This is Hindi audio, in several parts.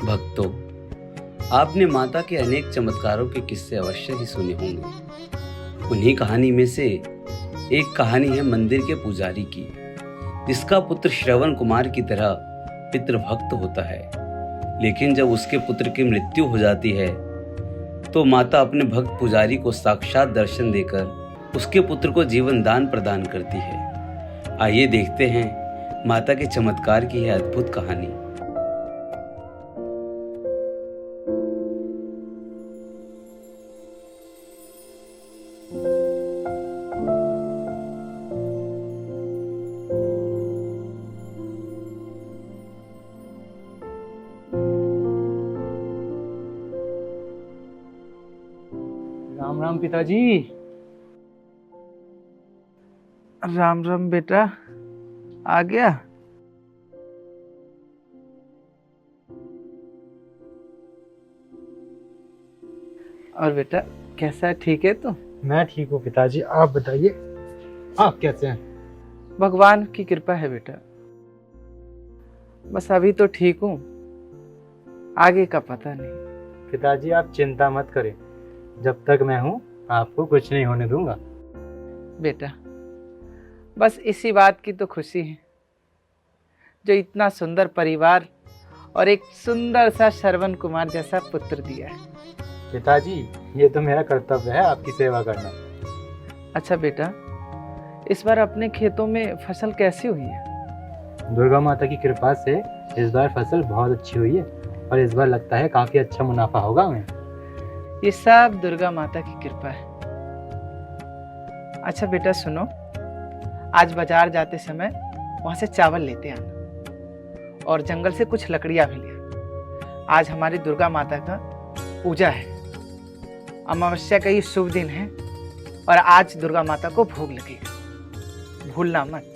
भक्तों, आपने माता के अनेक चमत्कारों के किस्से अवश्य ही सुने होंगे। उन्हीं कहानी में से एक कहानी है मंदिर के पुजारी की, जिसका पुत्र श्रवण कुमार की तरह पितृभक्त होता है। लेकिन जब उसके पुत्र की मृत्यु हो जाती है तो माता अपने भक्त पुजारी को साक्षात दर्शन देकर उसके पुत्र को जीवन दान प्रदान करती है। आइए देखते हैं माता के चमत्कार की यह अद्भुत कहानी। राम राम पिताजी। राम राम बेटा, आ गया। और बेटा कैसा है, ठीक है तो? मैं ठीक हूँ पिताजी, आप बताइए आप कैसे हैं? भगवान की कृपा है बेटा, बस अभी तो ठीक हूँ, आगे का पता नहीं। पिताजी आप चिंता मत करें, जब तक मैं हूँ आपको कुछ नहीं होने दूंगा। बेटा बस इसी बात की तो खुशी है, जो इतना सुंदर परिवार और एक सुंदर सा श्रवण कुमार जैसा पुत्र दिया है। पिताजी ये तो मेरा कर्तव्य है आपकी सेवा करना। अच्छा बेटा, इस बार अपने खेतों में फसल कैसी हुई है? दुर्गा माता की कृपा से इस बार फसल बहुत अच्छी हुई है और इस बार लगता है काफी अच्छा मुनाफा होगा हमें। ये सब दुर्गा माता की कृपा है। अच्छा बेटा सुनो, आज बाजार जाते समय वहां से चावल लेते आना और जंगल से कुछ लकड़ियां भी ले आना। आज हमारी दुर्गा माता का पूजा है, अमावस्या का ये शुभ दिन है और आज दुर्गा माता को भोग लगेगा, भूलना मत।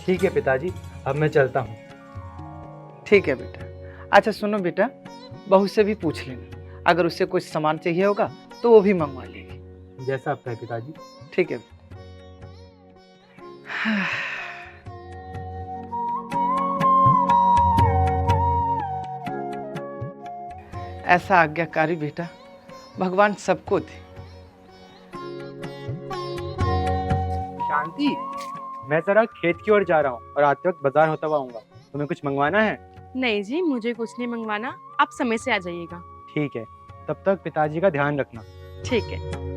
ठीक है पिताजी, अब मैं चलता हूँ। ठीक है बेटा। अच्छा सुनो बेटा, बहू से भी पूछ लेना, अगर उससे कुछ सामान चाहिए होगा तो वो भी मंगवा लेगी। जैसा आप कहें पिताजी। ठीक है। ऐसा आज्ञाकारी बेटा भगवान सबको दे। शांति, मैं जरा खेत की ओर जा रहा हूँ और आते वक्त बाजार होता हुआ आऊंगा। तुम्हें कुछ मंगवाना है? नहीं जी, मुझे कुछ नहीं मंगवाना, आप समय से आ जाइएगा। ठीक है, तब तक पिताजी का ध्यान रखना। ठीक है।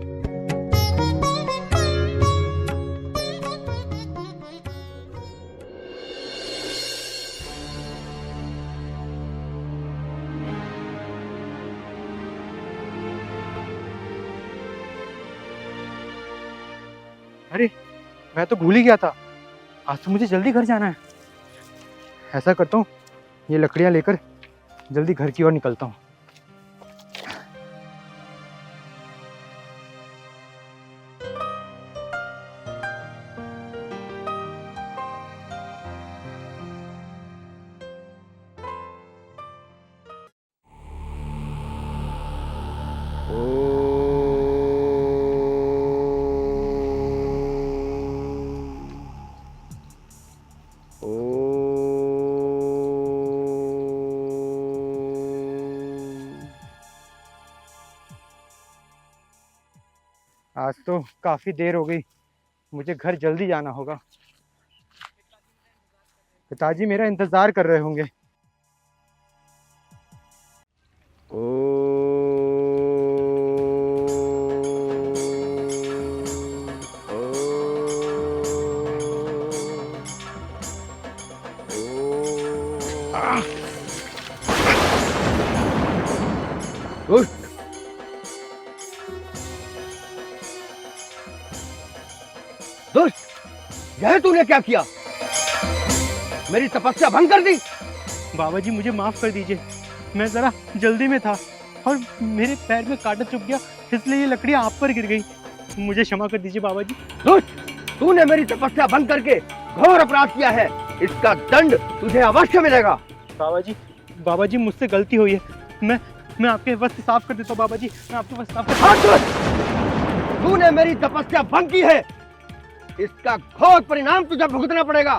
अरे मैं तो भूल ही गया था, आज तो मुझे जल्दी घर जाना है। ऐसा करता हूँ, ये लकड़ियाँ लेकर जल्दी घर की ओर निकलता हूँ। आज तो काफी देर हो गई, मुझे घर जल्दी जाना होगा। पिताजी मेरा इंतजार कर रहे होंगे। दुष्ट, यह तूने क्या किया? मेरी तपस्या भंग कर दी। बाबा जी मुझे माफ कर दीजिए, मैं जरा जल्दी में था और मेरे पैर में कांटा चुभ गया, इसलिए ये लकड़ियाँ आप पर गिर गई। मुझे क्षमा कर दीजिए बाबा जी। दुष्ट, तूने मेरी तपस्या भंग करके घोर अपराध किया है, इसका दंड तुझे अवश्य मिलेगा। बाबा जी मुझसे गलती हुई है, मैं आपके वस्त्र साफ कर देता हूँ बाबा जी, मैं आपके वस्त्र साफ कर। हाँ दुष्ट, तूने मेरी तपस्या भंग की है, इसका घोर परिणाम तुझे भुगतना पड़ेगा।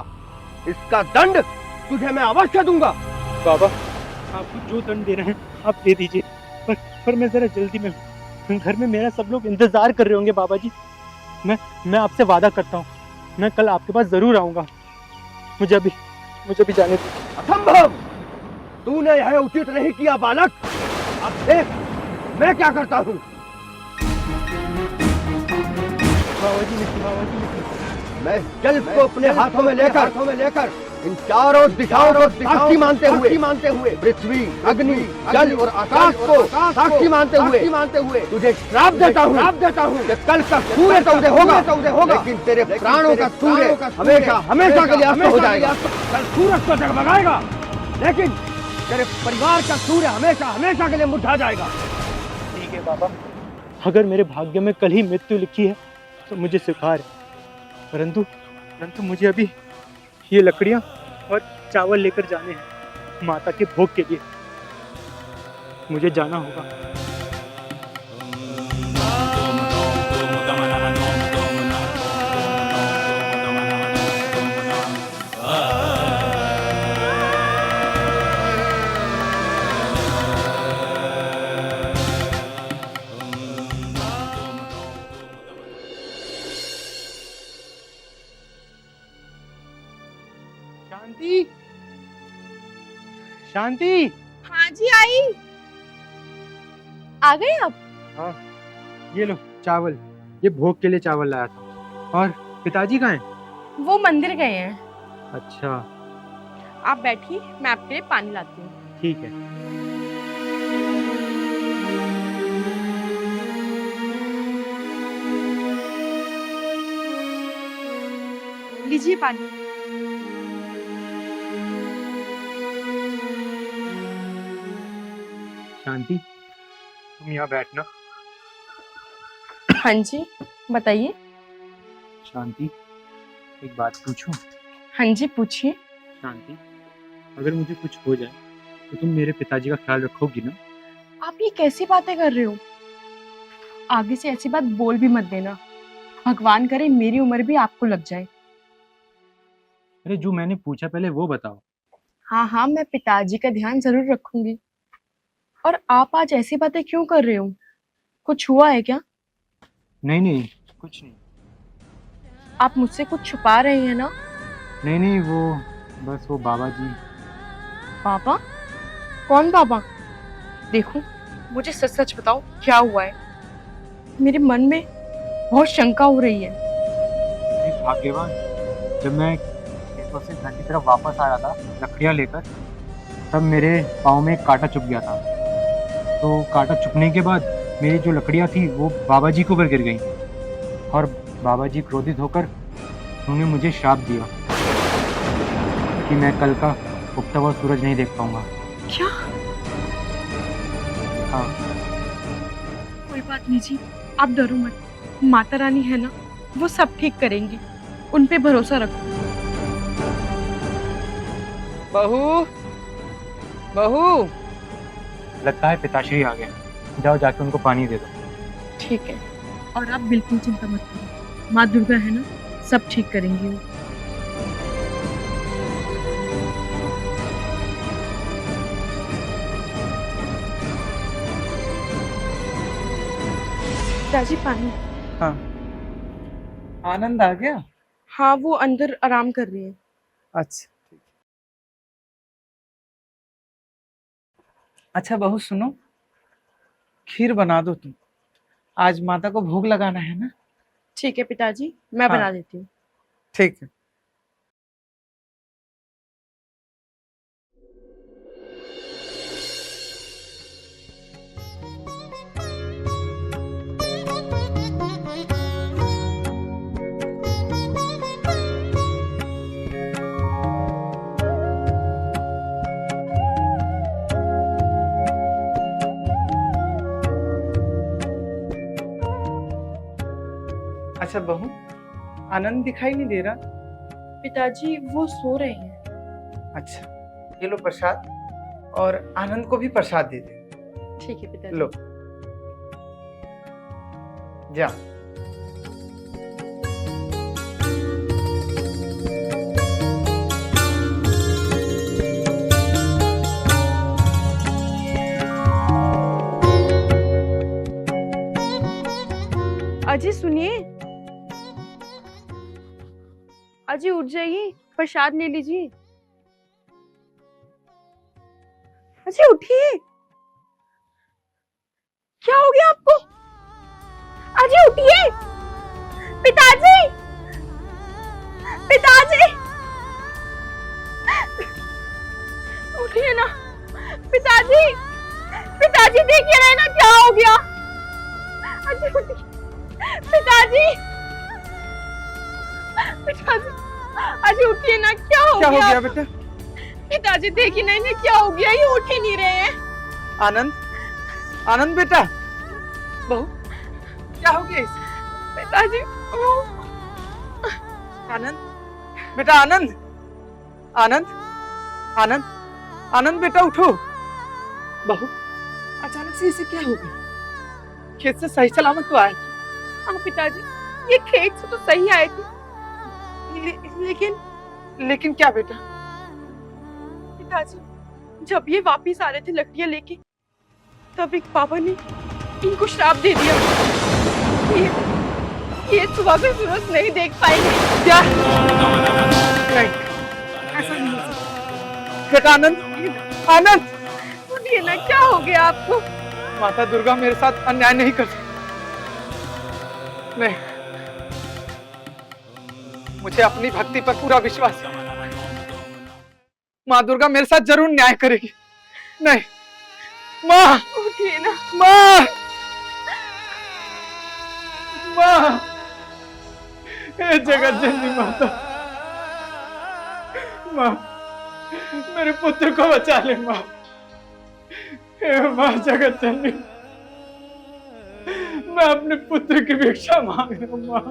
इसका दंड तुझे मैं अवश्य दूंगा। आपको जो दंड दे रहे हैं आप दे दीजिए, पर मैं ज़रा जल्दी में हूँ। घर में मेरा सब लोग इंतज़ार कर रहे होंगे बाबा जी। मैं आपसे वादा करता हूँ, मैं कल आपके पास ज़रूर आऊँगा। मुझे अभी जाने दो। असंभव! तूने यह उचित नहीं किया बालक। अब देख मैं क्या करता हूँ। बाबा जी नहीं। मैं जल को अपने हाथों में लेकर इन चारों दिशाओं को साक्षी मानते हुए पृथ्वी, अग्नि, जल और आकाश को साक्षी मानते हुए तुझे श्राप देता हूँ कि कल का सूर्य तो उदय होगा, लेकिन तेरे प्राणों का सूर्य हमेशा के लिए अस्त हो जाएगा। कल सूरज तो जगमगाएगा, लेकिन तेरे परिवार का सूर्य हमेशा के लिए मुरझा जाएगा। ठीक है बाबा, अगर मेरे भाग्य में कल ही मृत्यु लिखी है तो मुझे स्वीकार है, परंतु मुझे अभी ये लकड़ियाँ और चावल लेकर जाने हैं माता के भोग के लिए। मुझे जाना होगा। शांति। हाँ जी आई। आ गए आप? हाँ, ये लो चावल, ये भोग के लिए चावल लाया था। और पिताजी कहाँ हैं? वो मंदिर गए हैं। अच्छा आप बैठिए, मैं आपके लिए पानी लाती हूँ। ठीक है। लीजिए पानी। शांति, तुम यहाँ बैठना। हाँ जी बताइए। शांति, एक बात पूछूं? हाँ जी पूछिए। शांति, अगर मुझे कुछ हो जाए तो तुम मेरे पिताजी का ख्याल रखोगी ना? आप ये कैसी बातें कर रहे हो? आगे से ऐसी बात बोल भी मत देना। भगवान करे मेरी उम्र भी आपको लग जाए। अरे जो मैंने पूछा पहले वो बताओ। हाँ मैं पिताजी का ध्यान जरूर रखूंगी। और आप आज ऐसी बातें क्यों कर रहे हो? कुछ हुआ है क्या? नहीं कुछ नहीं। आप मुझसे कुछ छुपा रहे हैं ना? नहीं वो बाबा जी। पापा? कौन पापा? देखो मुझे सच सच बताओ क्या हुआ है। मेरे मन में बहुत शंका हो रही है। भाग्यवान, जब मैं खेतों से घर की तरफ वापस आ रहा था लकड़ियाँ लेकर, तब मेरे पाँव में एक कांटा चुभ गया था। तो कांटा चुभने के बाद मेरी जो लकड़ियाँ थी वो बाबा जी के ऊपर गिर गई और बाबा जी क्रोधित होकर उन्होंने मुझे श्राप दिया कि मैं कल का उगता हुआ सूरज नहीं देख पाऊंगा। क्या? हाँ। कोई बात नहीं जी, आप डरो मत। माता रानी है ना, वो सब ठीक करेंगी। उन पे भरोसा रखो। बहू लगता है पिताश्री आ गए, जाओ जाके उनको पानी दे दो। ठीक है, और आप बिल्कुल चिंता मत करो। माँ दुर्गा है ना, सब ठीक करेंगी वो। पिताजी पानी। हाँ, आनंद आ गया? हाँ वो अंदर आराम कर रही है। अच्छा अच्छा बहू सुनो, खीर बना दो तुम। आज माता को भोग लगाना है ना? ठीक है पिताजी, मैं हाँ। बना देती हूँ। ठीक है। अच्छा बहू, आनंद दिखाई नहीं दे रहा? पिताजी वो सो रहे हैं। अच्छा, ये लो प्रसाद, और आनंद को भी प्रसाद दे दे। ठीक है पिताजी। लो जा। अजय सुनिए, अजय उठ जाइए, प्रसाद ले लीजिए। अजय उठिए, क्या हो गया आपको? अजय उठिए, पिताजी, पिताजी, उठिए ना, पिताजी, पिताजी देखिए रहे ना क्या हो गया। अजय उठिए, पिताजी, पिताजी, अजय उठिए ना, क्या हो गया बेटा? पिताजी देखिए ना इन्हें क्या हो गया, ये उठ ही नहीं रहे हैं। आनंद, आनंद बेटा, बहू क्या हो गया इसे? पिताजी, आनंद बेटा, आनंद, आनंद, आनंद, आनंद बेटा उठो। बहू अचानक से इसे क्या हो गया? खेत से सही सलामत तो आए थे। हाँ पिताजी, ये खेत से तो सही आए थे, लेकिन क्या बेटा? पिताजी जब ये वापिस आ रहे थे लकड़ियां लेके, तब एक पापा ने इनको श्राप दे दिया। ये सुबह को सूरज नहीं देख पाएंगे। क्या? नहीं, ऐसा नहीं हो सकता। बेटा आनंद, आनंद, सुनिए ना, क्या हो गया आपको? माता दुर्गा मेरे साथ अन्याय नहीं कर सकती। नहीं, मुझे अपनी भक्ति पर पूरा विश्वास है। माँ दुर्गा मेरे साथ जरूर न्याय करेगी। नहीं, माँ, उठिए ना। माँ, माँ, हे जगत जननी माता, माँ, मेरे पुत्र को बचा ले माँ। हे माँ जगत जननी, मैं अपने पुत्र की भिक्षा मांग रहा हूँ माँ।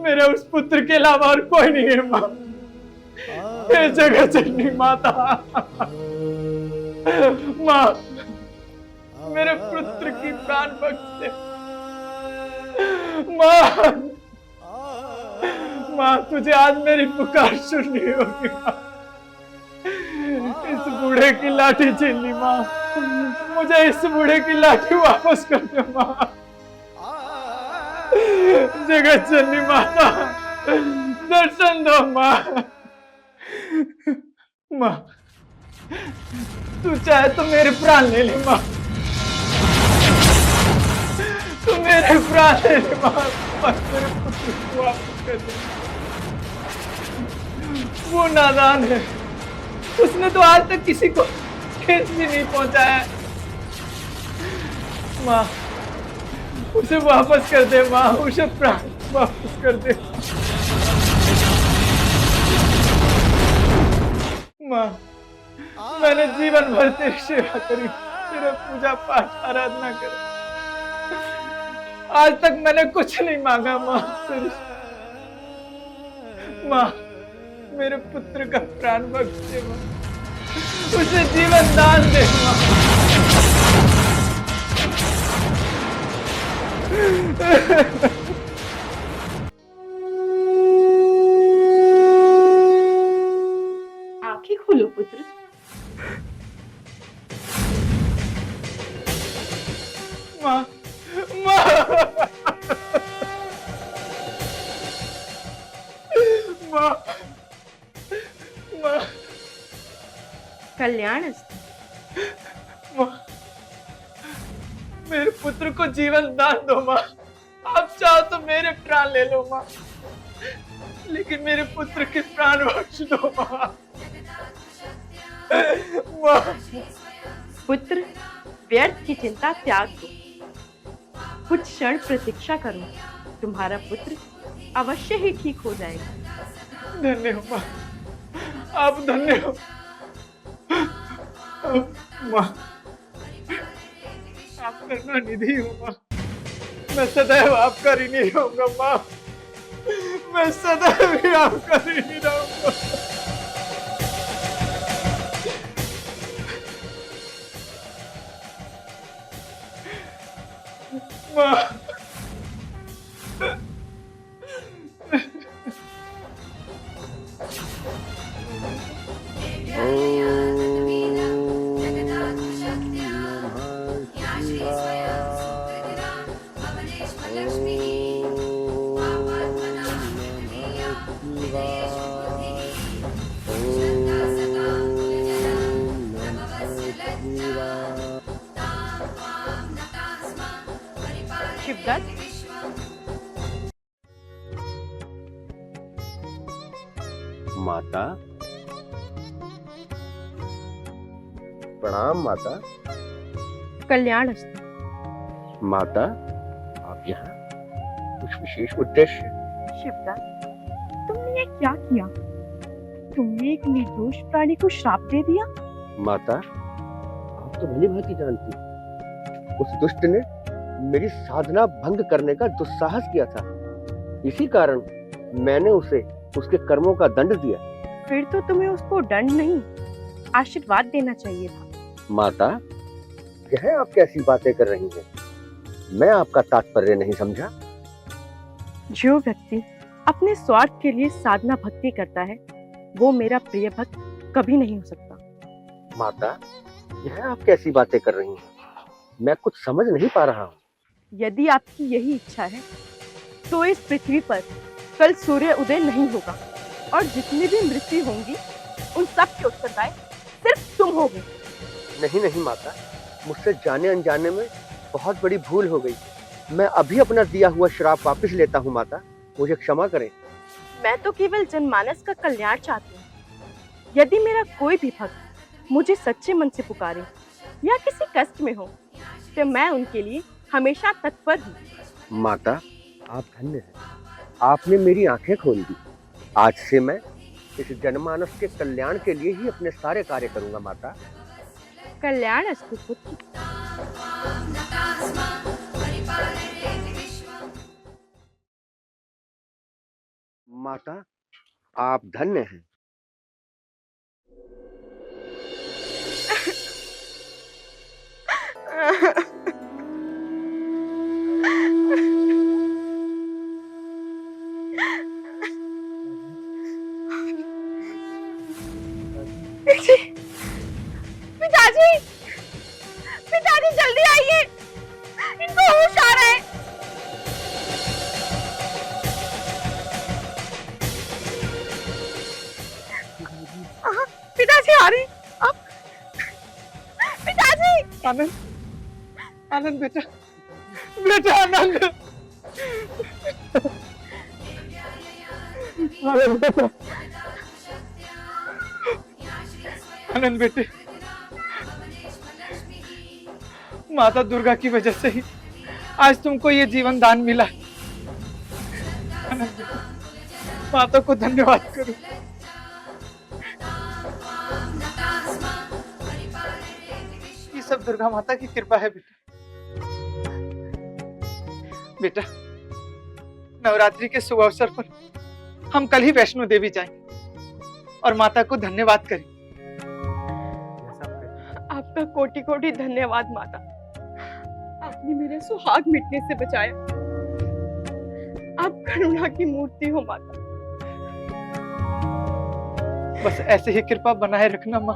मेरे उस पुत्र के अलावा और कोई नहीं है माँ। हे जगत जननी माता, माँ, मेरे पुत्र की प्राण बख्श दे माँ। माँ, तुझे आज मेरी पुकार सुननी होगी माँ। इस बूढ़े की लाठी छीन ली माँ, मुझे इस बूढ़े की लाठी वापस कर दो माँ। जगत जननी माता, दर्शन दो माँ। माँ, तू चाहे तो मेरे प्राण ले ले माँ, तू मेरे प्राण ले ले माँ, बस मेरे पुत्र को वापस कर दे। वो नादान है, उसने तो आज तक किसी को ठेस भी नहीं पहुंचाया है। माँ, उसे वापस कर दे माँ, उसे प्राण वापस कर दे माँ। मैंने जीवन भर तेरी सेवा करी, तेरा पूजा पाठ आराधना करी, आज तक मैंने कुछ नहीं मांगा माँ तेरी। माँ, मेरे पुत्र का प्राण बख्श दे माँ, उसे जीवन दान दे माँ। आंखें खोलो पुत्र। माँ, माँ, माँ, माँ, कल्याण, माँ, मेरे पुत्र को जीवन दान दो माँ। आप चाहो तो मेरे प्राण ले लो माँ, लेकिन मेरे पुत्र के प्राण बख्श दो माँ। माँ, पुत्र व्यर्थ की चिंता त्याग दो, कुछ क्षण प्रतीक्षा करो, तुम्हारा पुत्र अवश्य ही ठीक हो जाएगा। धन्य हो माँ, आप धन्य हो माँ, आप करुणा निधि हो माँ। मैं सदैव आपका ऋणी रहूंगा माँ, मैं सदैव ही आपका ऋणी रहूंगा। माँ, शिवदत्त, माता, प्रणाम माता। कल्याणस्तु। माता, आप यहाँ कुछ विशेष उद्देश्य? शिवदत्त, तुमने ये क्या किया? तुमने एक निर्दोष प्राणी को श्राप दे दिया। माता, आप तो भली भांति जानती हैं, उस दुष्ट ने मेरी साधना भंग करने का दुस्साहस किया था। इसी कारण मैंने उसे उसके कर्मों का दंड दिया। फिर तो तुम्हें उसको दंड नहीं, आशीर्वाद देना चाहिए था। माता, यह आप कैसी बातें कर रही हैं? मैं आपका तात्पर्य नहीं समझा। जो व्यक्ति अपने स्वार्थ के लिए साधना भक्ति करता है, वो मेरा प्रिय भक्त कभी नहीं हो सकता। माता, यह आप कैसी बातें कर रही हैं? मैं कुछ समझ नहीं पा रहा हूँ। यदि आपकी यही इच्छा है, तो इस पृथ्वी पर कल सूर्य उदय नहीं होगा और जितनी भी मृत्यु होंगी, उन सब के उत्तरदायी सिर्फ तुम होगे। नहीं नहीं माता, मुझसे जाने अनजाने में बहुत बड़ी भूल हो गई। मैं अभी अपना दिया हुआ श्राप वापस लेता हूँ माता, मुझे क्षमा करें। मैं तो केवल जनमानस का कल्याण चाहती हूँ। यदि मेरा कोई भी भक्त मुझे सच्चे मन से पुकारे या किसी कष्ट में हो, तो मैं उनके लिए हमेशा तत्पर हूँ। माता, आप धन्य हैं। आपने मेरी आंखें खोल दी। आज से मैं इस जनमानस के कल्याण के लिए ही अपने सारे कार्य करूंगा माता। कल्याणस्तु पुत्र। माता, आप धन्य हैं। पिताजी, पिताजी जल्दी आइए, इनको होश आ रहा है। पिताजी आ रहे, आप पिताजी। आनंद, आनंद बेटा, बेटा आनंद, आनंद बेटा, आनंद बेटे, माता दुर्गा की वजह से ही आज तुमको ये जीवन दान मिला। आनंद बेटा, माता को धन्यवाद करो। ये सब दुर्गा माता की कृपा है बेटा। बेटा, नवरात्रि के शुभ अवसर पर हम कल ही वैष्णो देवी जाएंगे और माता को धन्यवाद करें। आपका कोटि कोटि धन्यवाद माता, आपने मेरे सुहाग मिटने से बचाया। आप करुणा की मूर्ति हो माता। बस ऐसे ही कृपा बनाए रखना माँ।